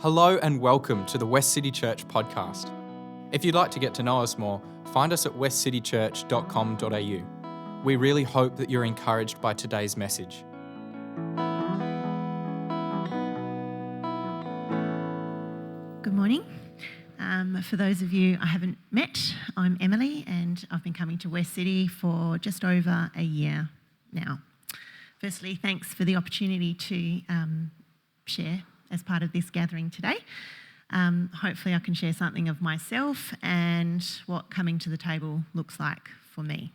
Hello and welcome to the Westcity Church podcast. If you'd like to get to know us more, find us at westcitychurch.com.au. We really hope that you're encouraged by today's message. Good morning. For those of you I haven't met, I'm Emily and I've been coming to Westcity for just over a year now. Firstly, thanks for the opportunity to share as part of this gathering today. Hopefully I can share something of myself and what coming to the table looks like for me.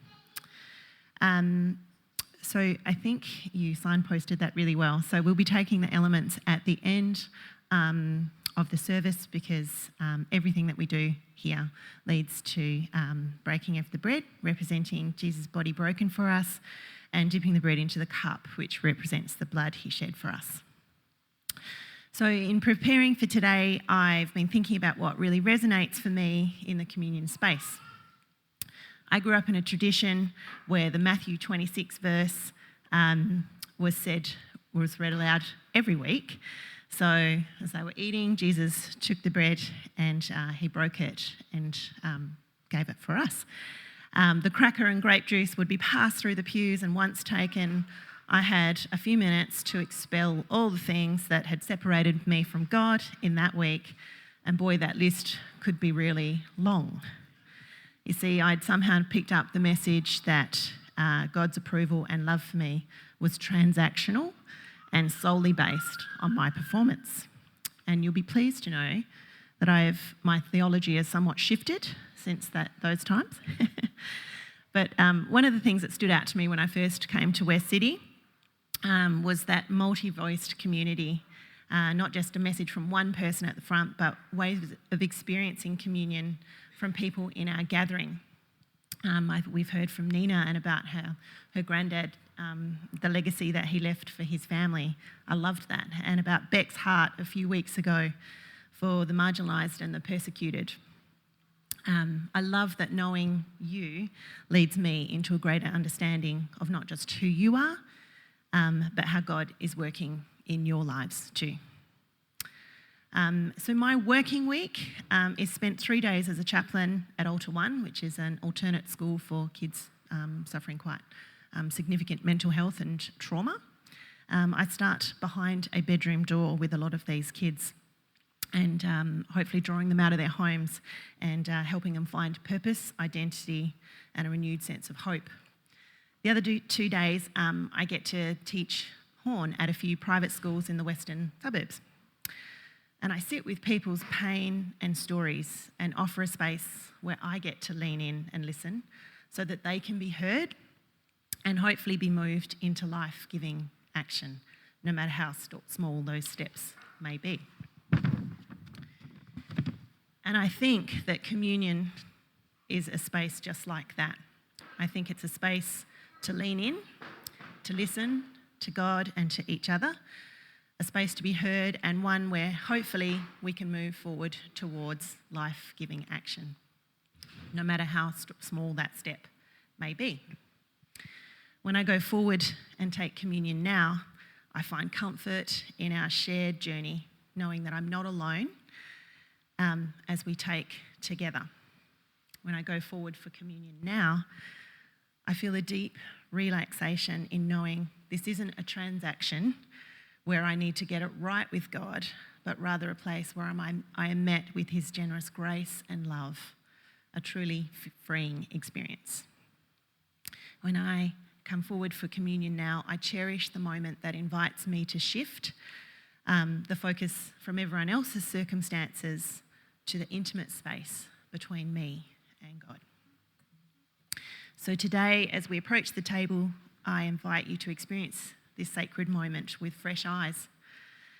So I think you signposted that really well. So we'll be taking the elements at the end of the service because everything that we do here leads to breaking of the bread, representing Jesus' body broken for us, and dipping the bread into the cup, which represents the blood he shed for us. So in preparing for today, I've been thinking about what really resonates for me in the communion space. I grew up in a tradition where the Matthew 26 verse was read aloud every week. So as they were eating, Jesus took the bread and he broke it and gave it for us. The cracker and grape juice would be passed through the pews, and once taken, I had a few minutes to expel all the things that had separated me from God in that week, and boy, that list could be really long. You see, I'd somehow picked up the message that God's approval and love for me was transactional and solely based on my performance. And you'll be pleased to know that my theology has somewhat shifted since those times. But one of the things that stood out to me when I first came to Westcity was that multi-voiced community, not just a message from one person at the front, but ways of experiencing communion from people in our gathering. We've heard from Nina and about her granddad, the legacy that he left for his family. I loved that. And about Beck's heart a few weeks ago for the marginalised and the persecuted. I love that knowing you leads me into a greater understanding of not just who you are, but how God is working in your lives too. So my working week is spent 3 days as a chaplain at Altar One, which is an alternate school for kids suffering quite significant mental health and trauma. I start behind a bedroom door with a lot of these kids and hopefully drawing them out of their homes and helping them find purpose, identity, and a renewed sense of hope. The other 2 days, I get to teach horn at a few private schools in the western suburbs. And I sit with people's pain and stories and offer a space where I get to lean in and listen so that they can be heard and hopefully be moved into life-giving action, no matter how small those steps may be. And I think that communion is a space just like that. I think it's a space to lean in, to listen to God and to each other, a space to be heard, and one where hopefully we can move forward towards life-giving action, no matter how small that step may be. When I go forward and take communion now, I find comfort in our shared journey, knowing that I'm not alone as we take together. When I go forward for communion now, I feel a deep relaxation in knowing this isn't a transaction where I need to get it right with God, but rather a place where I am met with his generous grace and love, a truly freeing experience. When I come forward for communion now, I cherish the moment that invites me to shift the focus from everyone else's circumstances to the intimate space between me and God. So today, as we approach the table, I invite you to experience this sacred moment with fresh eyes.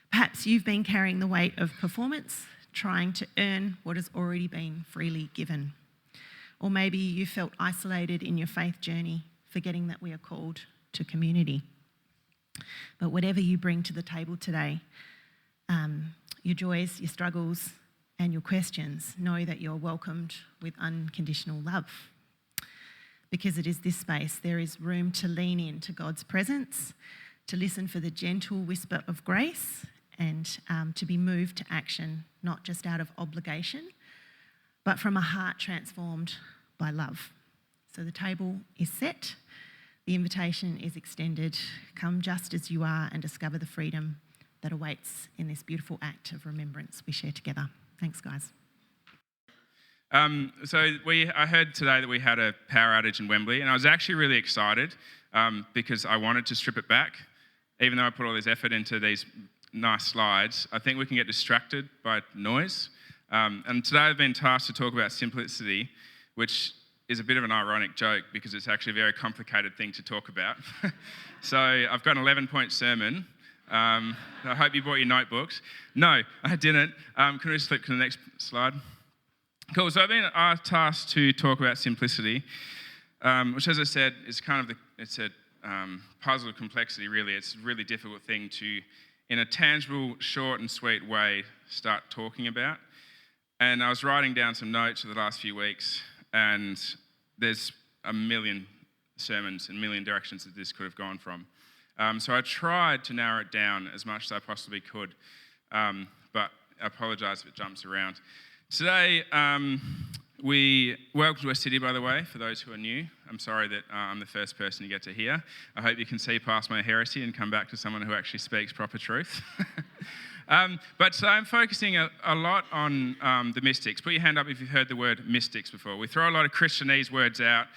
Perhaps you've been carrying the weight of performance, trying to earn what has already been freely given. Or maybe you felt isolated in your faith journey, forgetting that we are called to community. But whatever you bring to the table today, your joys, your struggles, and your questions, know that you're welcomed with unconditional love. Because it is this space, there is room to lean into God's presence, to listen for the gentle whisper of grace, and to be moved to action, not just out of obligation, but from a heart transformed by love. So the table is set, the invitation is extended. Come just as you are and discover the freedom that awaits in this beautiful act of remembrance we share together. Thanks, guys. I heard today that we had a power outage in Wembley, and I was actually really excited because I wanted to strip it back. Even though I put all this effort into these nice slides, I think we can get distracted by noise. And today I've been tasked to talk about simplicity, which is a bit of an ironic joke because it's actually a very complicated thing to talk about. So I've got an 11-point sermon. I hope you brought your notebooks. No, I didn't. Can we just flip to the next slide? Cool, so I've been tasked to talk about simplicity, which, as I said, is kind of it's a puzzle of complexity, really. It's a really difficult thing to, in a tangible, short and sweet way, start talking about. And I was writing down some notes for the last few weeks, and there's a million sermons and a million directions that this could have gone from. So I tried to narrow it down as much as I possibly could, but I apologise if it jumps around. Today, welcome to Westcity, by the way, for those who are new. I'm sorry that I'm the first person you get to hear. I hope you can see past my heresy and come back to someone who actually speaks proper truth. But today I'm focusing a lot on the mystics. Put your hand up if you've heard the word mystics before. We throw a lot of Christianese words out.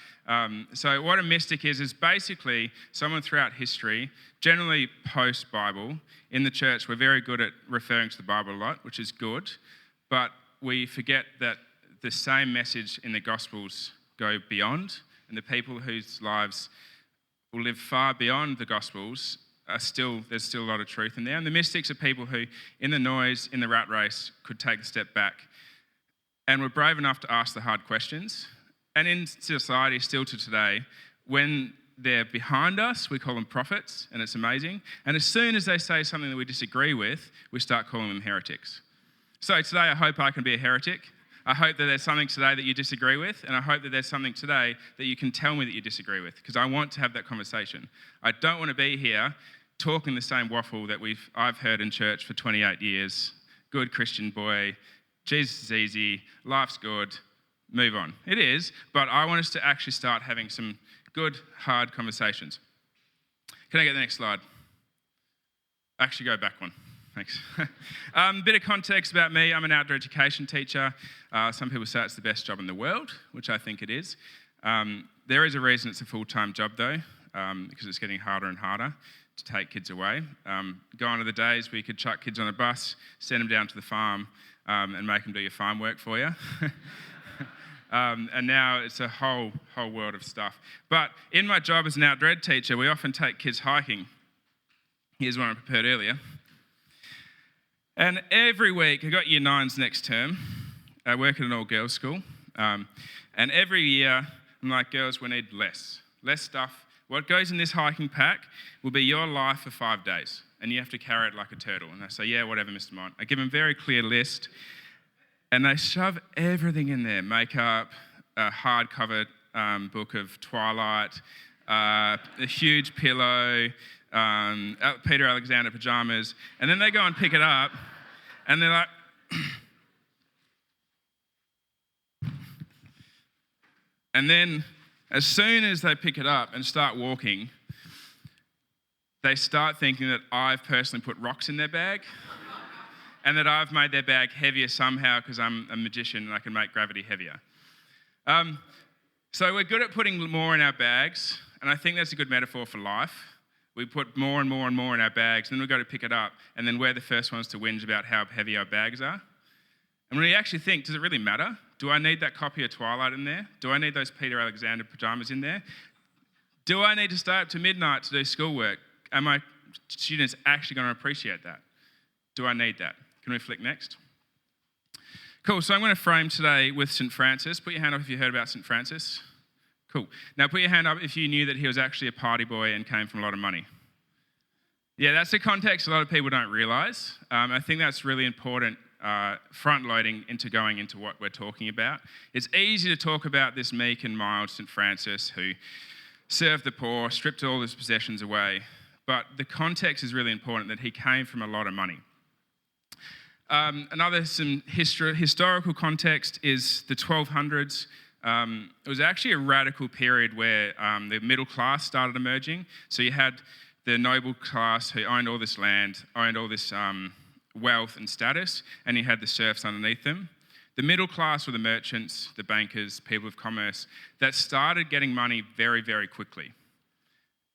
So what a mystic is basically someone throughout history, generally post-Bible. In the church, we're very good at referring to the Bible a lot, which is good, but we forget that the same message in the Gospels go beyond, and the people whose lives will live far beyond the Gospels there's still a lot of truth in there. And the mystics are people who, in the noise, in the rat race, could take a step back and were brave enough to ask the hard questions. And in society, still to today, when they're behind us, we call them prophets, and it's amazing. And as soon as they say something that we disagree with, we start calling them heretics. So today, I hope I can be a heretic. I hope that there's something today that you disagree with, and I hope that there's something today that you can tell me that you disagree with, because I want to have that conversation. I don't want to be here talking the same waffle that I've heard in church for 28 years. Good Christian boy, Jesus is easy, life's good, move on. It is, but I want us to actually start having some good, hard conversations. Can I get the next slide? Actually, go back one. Thanks. Bit of context about me. I'm an outdoor education teacher. Some people say it's the best job in the world, which I think it is. There is a reason it's a full-time job, though, because it's getting harder and harder to take kids away. Gone are the days where you could chuck kids on a bus, send them down to the farm, and make them do your farm work for you. And now it's a whole world of stuff. But in my job as an outdoor ed teacher, we often take kids hiking. Here's one I prepared earlier. And every week, I got year 9s next term. I work at an all-girls school. And every year, I'm like, girls, we need less stuff. What goes in this hiking pack will be your life for 5 days. And you have to carry it like a turtle. And they say, yeah, whatever, Mr. Mont. I give them a very clear list. And they shove everything in there. Makeup, a hardcover book of Twilight, a huge pillow, Peter Alexander pajamas, and then they go and pick it up, and they're like, and then as soon as they pick it up and start walking, they start thinking that I've personally put rocks in their bag, and that I've made their bag heavier somehow because I'm a magician and I can make gravity heavier. So we're good at putting more in our bags, and I think that's a good metaphor for life. We put more and more and more in our bags, and then we go to pick it up, and then we're the first ones to whinge about how heavy our bags are. And when you actually think, does it really matter? Do I need that copy of Twilight in there? Do I need those Peter Alexander pajamas in there? Do I need to stay up to midnight to do schoolwork? Are my students actually going to appreciate that? Do I need that? Can we flick next? Cool, so I'm going to frame today with St. Francis. Put your hand up if you heard about St. Francis. Cool. Now put your hand up if you knew that he was actually a party boy and came from a lot of money. Yeah, that's the context a lot of people don't realise. I think that's really important, front-loading into going into what we're talking about. It's easy to talk about this meek and mild St. Francis who served the poor, stripped all his possessions away, but the context is really important that he came from a lot of money. Some historical context is the 1200s. It was actually a radical period where the middle class started emerging. So you had the noble class who owned all this land, owned all this wealth and status, and you had the serfs underneath them. The middle class were the merchants, the bankers, people of commerce that started getting money very, very quickly.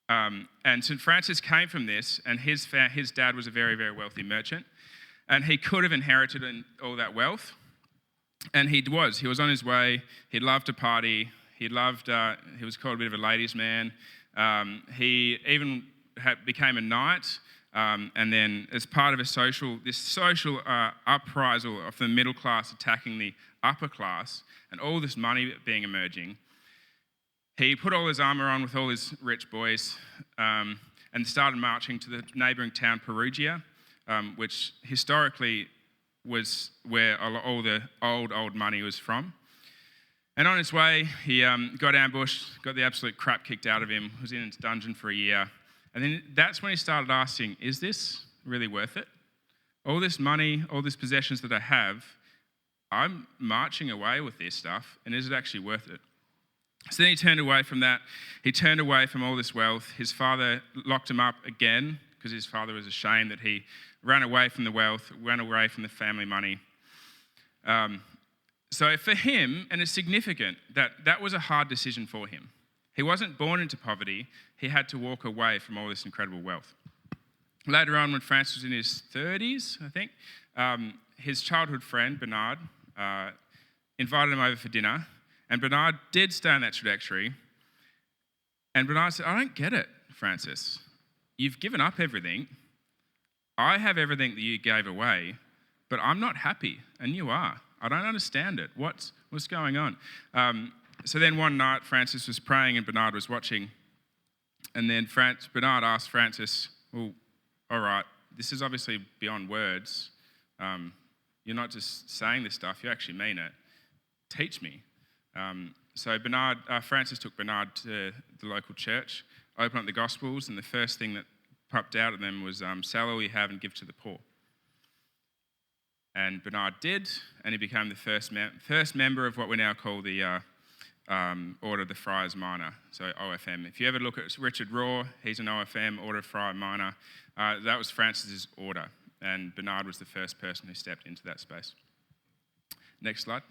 And St. Francis came from this, and his dad was a very, very wealthy merchant, and he could have inherited all that wealth, and he was on his way. He loved to party. He was called a bit of a ladies' man. He even became a knight, and then as part of this social uprisal of the middle class attacking the upper class, and all this money being emerging, he put all his armour on with all his rich boys and started marching to the neighbouring town Perugia, which historically was where all the old money was from. And on his way, he got ambushed, got the absolute crap kicked out of him, was in his dungeon for a year. And then that's when he started asking, is this really worth it? All this money, all these possessions that I have, I'm marching away with this stuff, and is it actually worth it? So then he turned away from that. He turned away from all this wealth. His father locked him up again because his father was ashamed that he ran away from the wealth, ran away from the family money. So for him, and it's significant, that was a hard decision for him. He wasn't born into poverty. He had to walk away from all this incredible wealth. Later on, when Francis was in his 30s, I think, his childhood friend, Bernard, invited him over for dinner. And Bernard did stay on that trajectory. And Bernard said, I don't get it, Francis. You've given up everything. I have everything that you gave away, but I'm not happy, and you are. I don't understand it. What's going on? So then one night, Francis was praying and Bernard was watching. And then Bernard asked Francis, well, all right, this is obviously beyond words. You're not just saying this stuff, you actually mean it. Teach me. So Francis took Bernard to the local church, opened up the Gospels, and the first thing that popped out of them was, sell all you have and give to the poor. And Bernard did, and he became the first member of what we now call the Order of the Friars Minor, so OFM. If you ever look at Richard Raw, he's an OFM, Order of Friar Minor. That was Francis's order, and Bernard was the first person who stepped into that space. Next slide.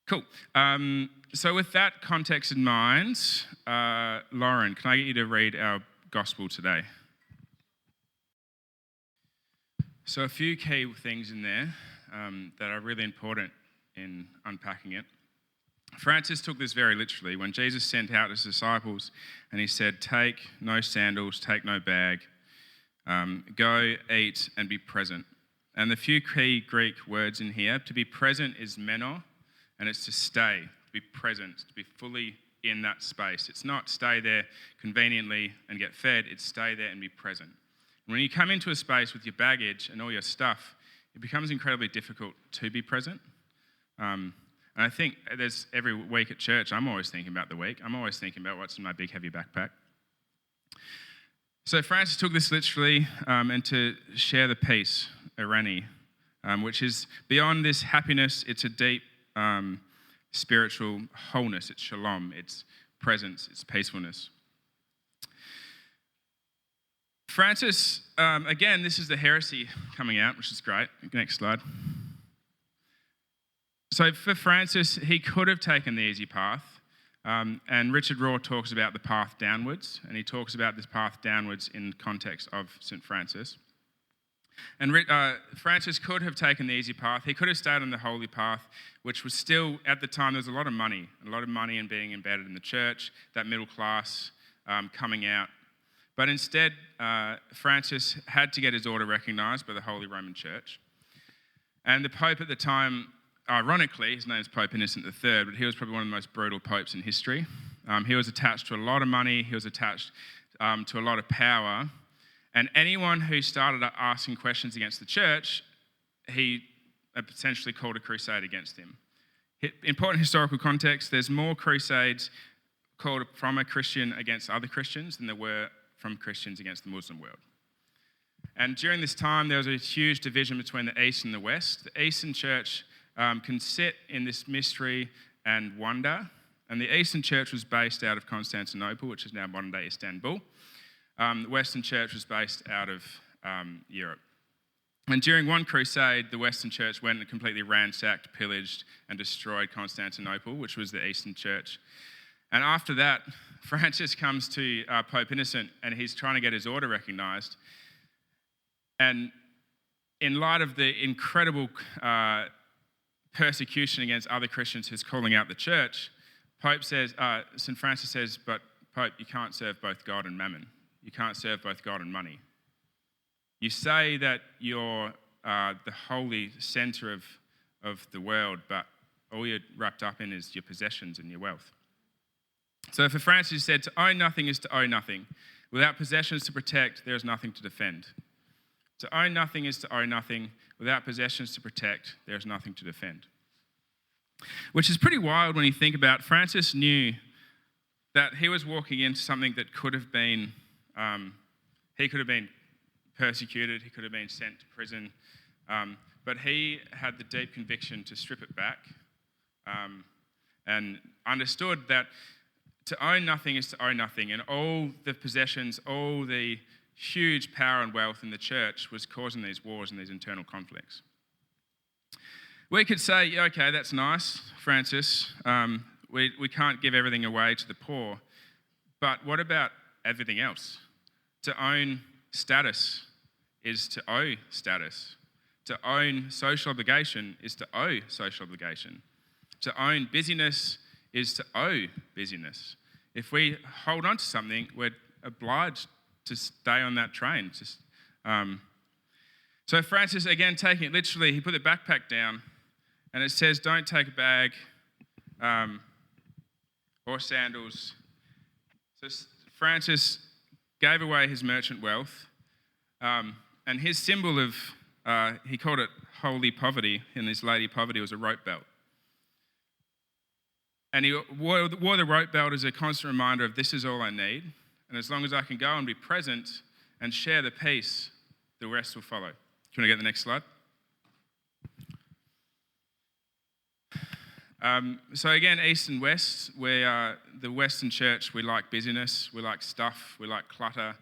Cool. So with that context in mind, Lauren, can I get you to read our gospel today? So a few key things in there that are really important in unpacking it. Francis took this very literally. When Jesus sent out his disciples and he said, take no sandals, take no bag, go, eat, and be present. And the few key Greek words in here, to be present is meno, and it's to stay, to be present, to be fully in that space. It's not stay there conveniently and get fed, it's stay there and be present. And when you come into a space with your baggage and all your stuff, it becomes incredibly difficult to be present. And I think every week at church, I'm always thinking about the week. I'm always thinking about what's in my big, heavy backpack. So Francis took this literally and to share the peace, irene, which is beyond this happiness, it's a deep spiritual wholeness. It's shalom, it's presence, it's peacefulness. Francis, again, this is the heresy coming out, which is great. Next slide. So for Francis, he could have taken the easy path, and Richard Raw talks about the path downwards, and he talks about this path downwards in context of St. Francis. And Francis could have taken the easy path. He could have stayed on the holy path, which was still, at the time, there was a lot of money in being embedded in the church, that middle class coming out. But instead, Francis had to get his order recognised by the Holy Roman Church. And the Pope at the time, ironically, his name's Pope Innocent III, but he was probably one of the most brutal popes in history. He was attached to a lot of money. He was attached to a lot of power. And anyone who started asking questions against the church, he potentially called a crusade against him. Important historical context, there's more crusades called from a Christian against other Christians than there were from Christians against the Muslim world. And during this time, there was a huge division between the East and the West. The Eastern Church can sit in this mystery and wonder. And the Eastern Church was based out of Constantinople, which is now modern-day Istanbul. The Western Church was based out of Europe. And during one crusade, the Western Church went and completely ransacked, pillaged, and destroyed Constantinople, which was the Eastern Church. And after that, Francis comes to Pope Innocent, and he's trying to get his order recognised. And in light of the incredible persecution against other Christians who's calling out the church, St. Francis says, but Pope, you can't serve both God and mammon. You can't serve both God and money. You say that you're the holy centre of the world, but all you're wrapped up in is your possessions and your wealth. So for Francis, he said, to own nothing is to own nothing. Without possessions to protect, there is nothing to defend. To own nothing is to own nothing. Without possessions to protect, there is nothing to defend. Which is pretty wild when you think about it. Francis knew that he was walking into something that could have been, he could have been persecuted, he could have been sent to prison, but he had the deep conviction to strip it back and understood that to own nothing is to own nothing, and all the possessions, all the huge power and wealth in the church was causing these wars and these internal conflicts. We could say, okay, that's nice, Francis, we can't give everything away to the poor, but what about everything else? To own status is to owe status. To own social obligation is to owe social obligation. To own busyness is to owe busyness. If we hold on to something, we're obliged to stay on that train. So Francis, again, taking it literally, he put the backpack down, and it says, don't take a bag or sandals. So Francis gave away his merchant wealth, and his symbol of, he called it holy poverty, and his lady poverty was a rope belt. And he wore the rope belt as a constant reminder of this is all I need, and as long as I can go and be present and share the peace, the rest will follow. Do you want to get the next slide? So again, East and West, the Western Church, we like busyness, we like stuff, we like clutter.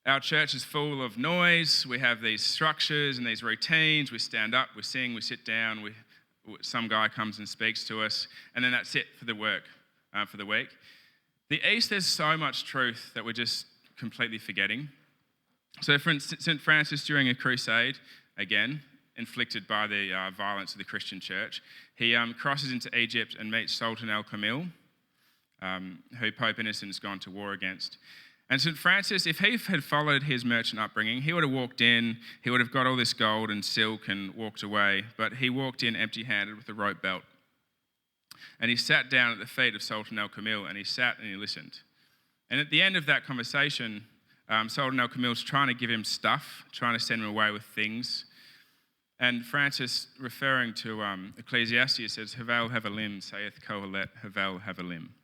Our church is full of noise. We have these structures and these routines. We stand up, we sing, we sit down, some guy comes and speaks to us, and then that's it for the work, for the week. The East, there's so much truth that we're just completely forgetting. So for St. Francis, during a crusade, again, inflicted by the violence of the Christian church, he crosses into Egypt and meets Sultan al-Kamil, who Pope Innocent has gone to war against. And St. Francis, if he had followed his merchant upbringing, he would have walked in, he would have got all this gold and silk and walked away, but he walked in empty-handed with a rope belt. And he sat down at the feet of Sultan al-Kamil, and he sat and he listened. And at the end of that conversation, Sultan al-Kamil's trying to give him stuff, trying to send him away with things. And Francis, referring to Ecclesiastes, says, Havel have a limb, saith Kohelet, Havel have a limb.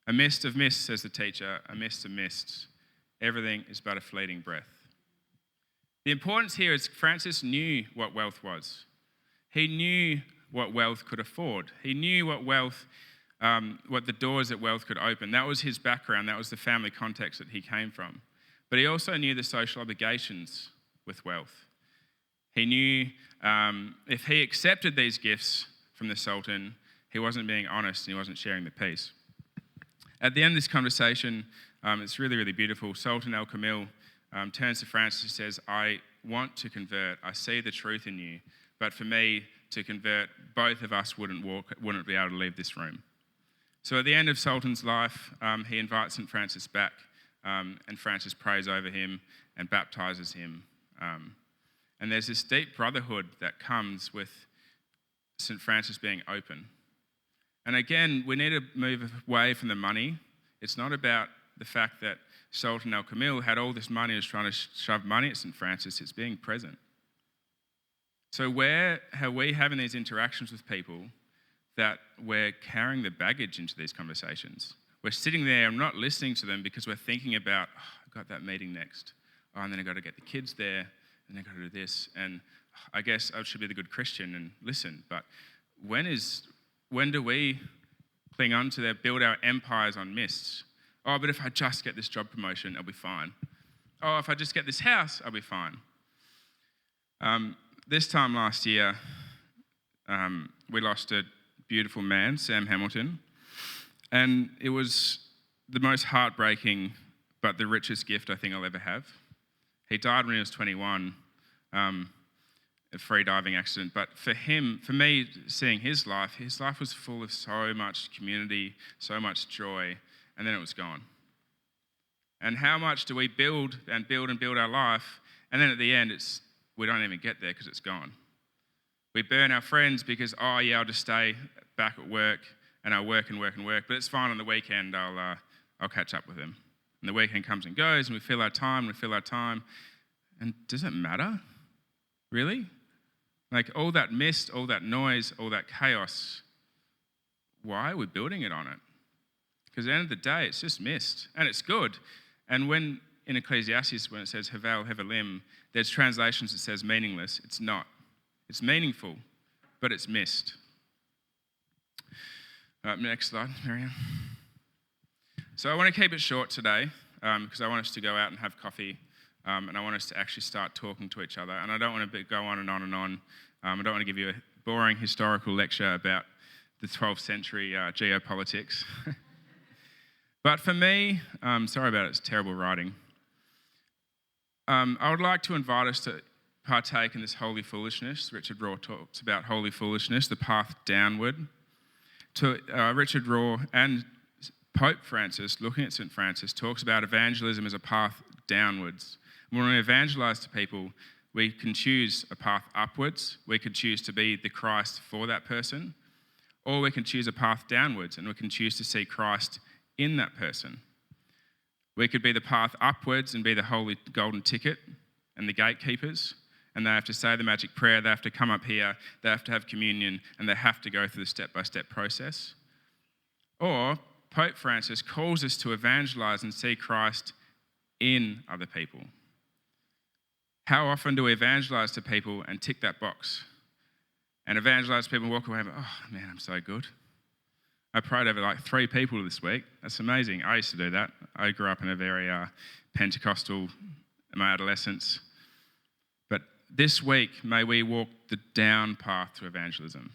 A mist of mists, says the teacher, a mist of mists. Everything is but a fleeting breath. The importance here is Francis knew what wealth was. He knew what wealth could afford. He knew what the doors that wealth could open. That was his background. That was the family context that he came from. But he also knew the social obligations with wealth. He knew if he accepted these gifts from the Sultan, he wasn't being honest and he wasn't sharing the peace. At the end of this conversation, it's really, really beautiful. Sultan al-Kamil turns to Francis and says, I want to convert. I see the truth in you. But for me to convert, both of us wouldn't be able to leave this room. So at the end of Sultan's life, he invites St. Francis back, and Francis prays over him and baptizes him. And there's this deep brotherhood that comes with St. Francis being open. And again, we need to move away from the money. It's not about the fact that Sultan al-Kamil had all this money and was trying to shove money at St. Francis. It's being present. So where are we having these interactions with people that we're carrying the baggage into these conversations? We're sitting there and not listening to them because we're thinking about, I've got that meeting next. oh, and then I've got to get the kids there, and I've got to do this. And I guess I should be the good Christian and listen. But when do we cling on to that, build our empires on mists? Oh, but if I just get this job promotion, I'll be fine. Oh, if I just get this house, I'll be fine. This time last year, we lost a beautiful man, Sam Hamilton, and it was the most heartbreaking but the richest gift I think I'll ever have. He died when he was 21, a free diving accident, but for me, seeing his life was full of so much community, so much joy, and then it was gone. And how much do we build and build and build our life, and then at the end, we don't even get there because it's gone. We burn our friends because, oh yeah, I'll just stay back at work, and I'll work and work and work, but it's fine on the weekend, I'll catch up with them. And the weekend comes and goes, and we fill our time, and does it matter? Really? Like all that mist, all that noise, all that chaos, why are we building it on it? Because at the end of the day, it's just mist, and it's good. And when in Ecclesiastes, when it says Havel Hevelim, there's translations that says meaningless. It's not. It's meaningful, but it's mist. Next slide, Marianne. So I want to keep it short today because I want us to go out and have coffee and I want us to actually start talking to each other. And I don't want to go on and on and on. I don't want to give you a boring historical lecture about the 12th century geopolitics. But for me, sorry about it, it's terrible writing. I would like to invite us to partake in this holy foolishness. Richard Rohr talks about holy foolishness, the path downward. Richard Rohr and Pope Francis, looking at St. Francis, talks about evangelism as a path downwards. When we evangelize to people, we can choose a path upwards. We could choose to be the Christ for that person, or we can choose a path downwards, and we can choose to see Christ in that person. We could be the path upwards and be the holy golden ticket and the gatekeepers, and they have to say the magic prayer, they have to come up here, they have to have communion, and they have to go through the step-by-step process. Or Pope Francis calls us to evangelize and see Christ in other people. How often do we evangelize to people and tick that box? And evangelize to people and walk away and go, oh man, I'm so good. I prayed over like 3 people this week. That's amazing. I used to do that. I grew up in a very Pentecostal in my adolescence. But this week, may we walk the down path to evangelism.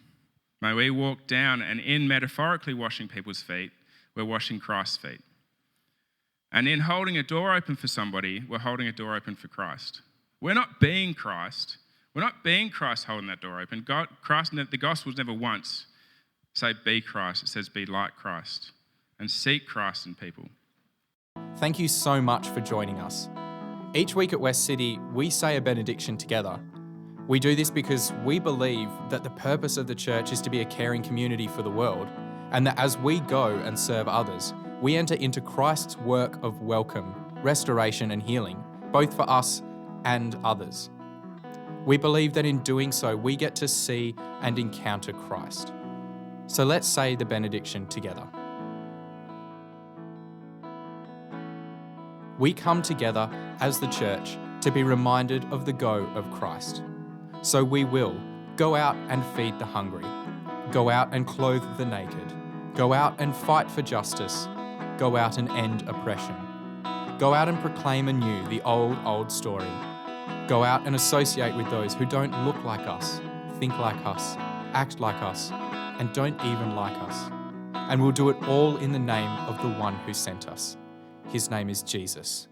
May we walk down, and in metaphorically washing people's feet, we're washing Christ's feet. And in holding a door open for somebody, we're holding a door open for Christ. We're not being Christ. We're not being Christ holding that door open. The gospel's never once say be Christ. It says be like Christ and seek Christ in people. Thank you so much for joining us. Each week at West City, we say a benediction together. We do this because we believe that the purpose of the church is to be a caring community for the world, and that as we go and serve others, we enter into Christ's work of welcome, restoration and healing, both for us and others. We believe that in doing so, we get to see and encounter Christ. So let's say the benediction together. We come together as the church to be reminded of the go of Christ. So we will go out and feed the hungry, go out and clothe the naked, go out and fight for justice, go out and end oppression, go out and proclaim anew the old story, go out and associate with those who don't look like us, think like us, act like us, and don't even like us. And we'll do it all in the name of the one who sent us. His name is Jesus.